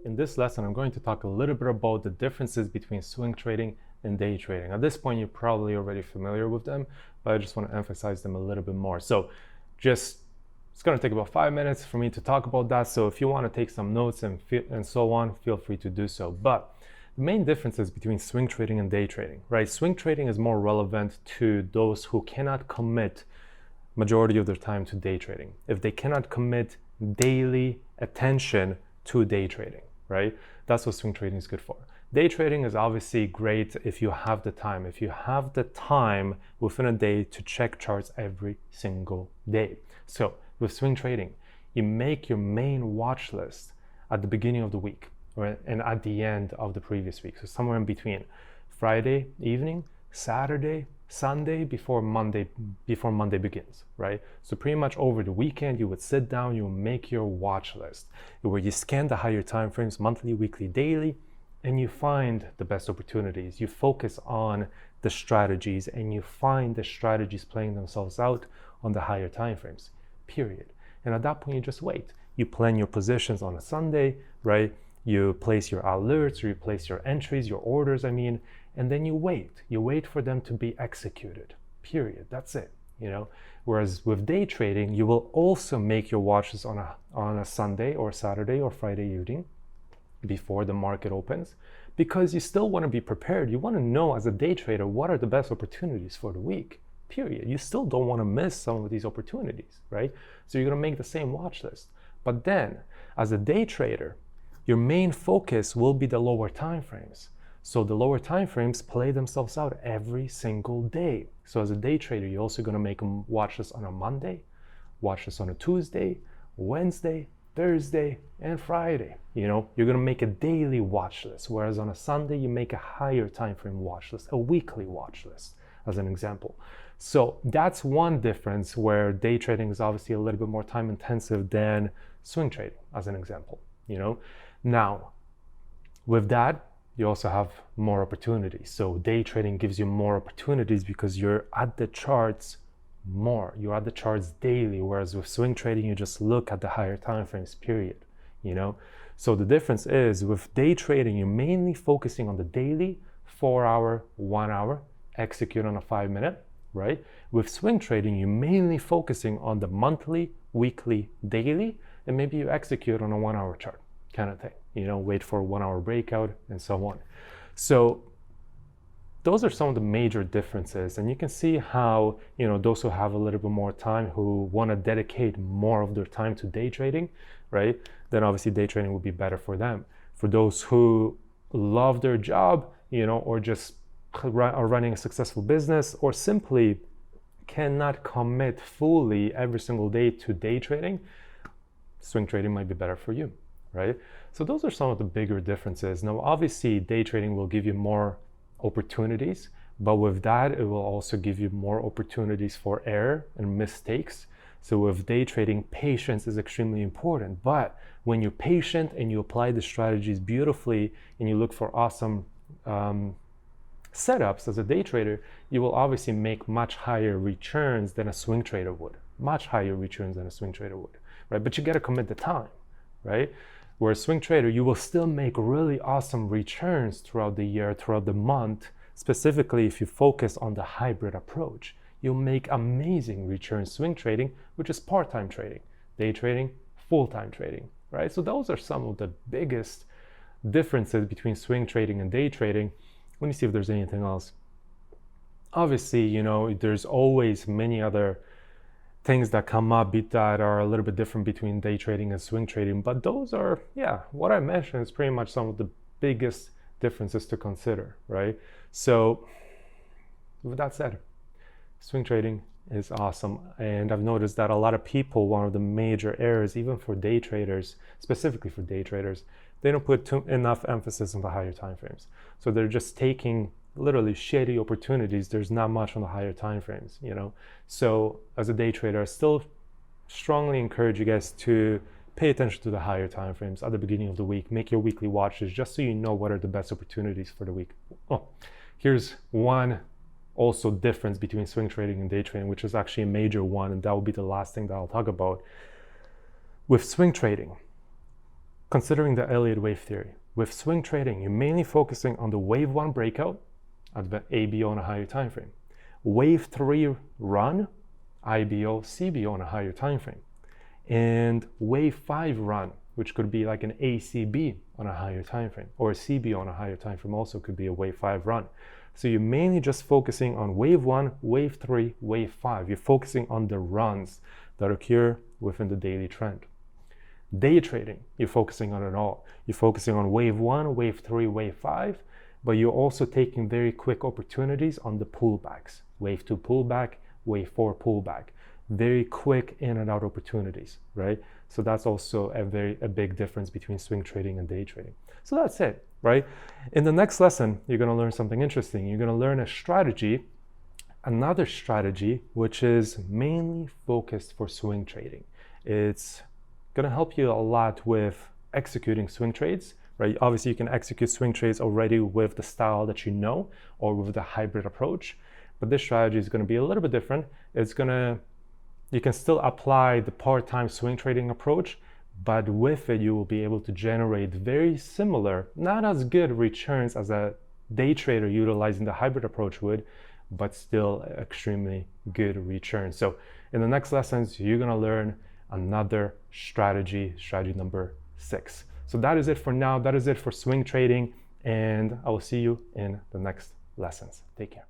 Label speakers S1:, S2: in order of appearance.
S1: In this lesson, I'm going to talk a little bit about the differences between swing trading and day trading. At this point, you're probably already familiar with them, but I just want to emphasize them a little bit more. So it's going to take about 5 minutes for me to talk about that. So if you want to take some notes and so on, feel free to do so. But the main differences between swing trading and day trading, right? Swing trading is more relevant to those who cannot commit majority of their time to day trading. If they cannot commit daily attention to day trading, right? That's what swing trading is good for. Day trading is obviously great if you have the time. If you have the time within a day to check charts every single day. So with swing trading, you make your main watch list at the beginning of the week, right? And at the end of the previous week. So somewhere in between Friday evening, Saturday, Sunday before Monday begins, right? So pretty much over the weekend, you would sit down, you make your watch list where you scan the higher time frames, monthly, weekly, daily, and you find the best opportunities. You focus on the strategies and you find the strategies playing themselves out on the higher time frames, period. And at that point, you just wait. You plan your positions on a Sunday, right? You place your alerts, or you place your entries, your orders, and then you wait for them to be executed, period. That's it, Whereas with day trading, you will also make your watches on a Sunday or Saturday or Friday evening before the market opens, because you still want to be prepared. You want to know as a day trader, what are the best opportunities for the week, period. You still don't want to miss some of these opportunities, right? So you're going to make the same watch list. But then as a day trader, your main focus will be the lower time frames. So the lower time frames play themselves out every single day. So as a day trader, you're also going to make them watch this on a Monday, watch this on a Tuesday, Wednesday, Thursday, and Friday. You're going to make a daily watch list, whereas on a Sunday, you make a higher time frame watch list, a weekly watch list, as an example. So that's one difference where day trading is obviously a little bit more time intensive than swing trading, as an example. Now, with that, you also have more opportunities. So day trading gives you more opportunities because you're at the charts more. You're at the charts daily, whereas with swing trading, you just look at the higher time frames, period. So the difference is with day trading, you're mainly focusing on the daily, 4 hour, 1 hour, execute on a 5 minute, right? With swing trading, you're mainly focusing on the monthly, weekly, daily, and maybe you execute on a 1 hour chart kind of thing, wait for a 1 hour breakout and so on. So those are some of the major differences. And you can see how, those who have a little bit more time, who want to dedicate more of their time to day trading, right? Then obviously day trading would be better for them. For those who love their job, or just are running a successful business, or simply cannot commit fully every single day to day trading, swing trading might be better for you, right? So those are some of the bigger differences. Now, obviously, day trading will give you more opportunities, but with that, it will also give you more opportunities for error and mistakes. So with day trading, patience is extremely important. But when you're patient and you apply the strategies beautifully and you look for awesome setups as a day trader, you will obviously make much higher returns than a swing trader would. Much higher returns than a swing trader would, right? But you got to commit the time, right? Whereas swing trader, you will still make really awesome returns throughout the year, throughout the month, specifically if you focus on the hybrid approach. You'll make amazing returns swing trading, which is part-time trading, day trading, full-time trading, right? So those are some of the biggest differences between swing trading and day trading. Let me see if there's anything else. Obviously, there's always many other things that come up that are a little bit different between day trading and swing trading, but those are, what I mentioned is pretty much some of the biggest differences to consider, right? So with that said, swing trading is awesome. And I've noticed that a lot of people, one of the major errors, even for day traders, specifically for day traders, they don't put enough emphasis on the higher time frames. So they're just taking literally shady opportunities. There's not much on the higher time frames, So as a day trader, I still strongly encourage you guys to pay attention to the higher time frames at the beginning of the week. Make your weekly watches just so you know what are the best opportunities for the week. Oh, here's one also difference between swing trading and day trading, which is actually a major one, and that will be the last thing that I'll talk about. With swing trading, Considering the Elliott wave theory, with swing trading, you're mainly focusing on the wave 1 breakout at the ABO on a higher time frame, wave 3 run, IBO, CBO on a higher time frame, and wave 5 run, which could be like an ACB on a higher time frame, or a CBO on a higher time frame also could be a wave 5 run. So you're mainly just focusing on wave 1, wave 3, wave 5. You're focusing on the runs that occur within the daily trend. Day trading, you're focusing on it all. You're focusing on wave 1, wave 3, wave 5, but you're also taking very quick opportunities on the pullbacks. Wave 2 pullback, wave 4 pullback. Very quick in and out opportunities, right? So that's also a big difference between swing trading and day trading. So that's it, right? In the next lesson, you're gonna learn something interesting. You're gonna learn another strategy, which is mainly focused for swing trading. It's gonna help you a lot with executing swing trades, right? Obviously, you can execute swing trades already with the style that you know or with the hybrid approach, but this strategy is gonna be a little bit different. You can still apply the part-time swing trading approach, but with it, you will be able to generate very similar, not as good returns as a day trader utilizing the hybrid approach would, but still extremely good returns. So in the next lessons, you're gonna learn another strategy number 6. So that is it for now. That is it for swing trading, and I will see you in the next lessons. Take care.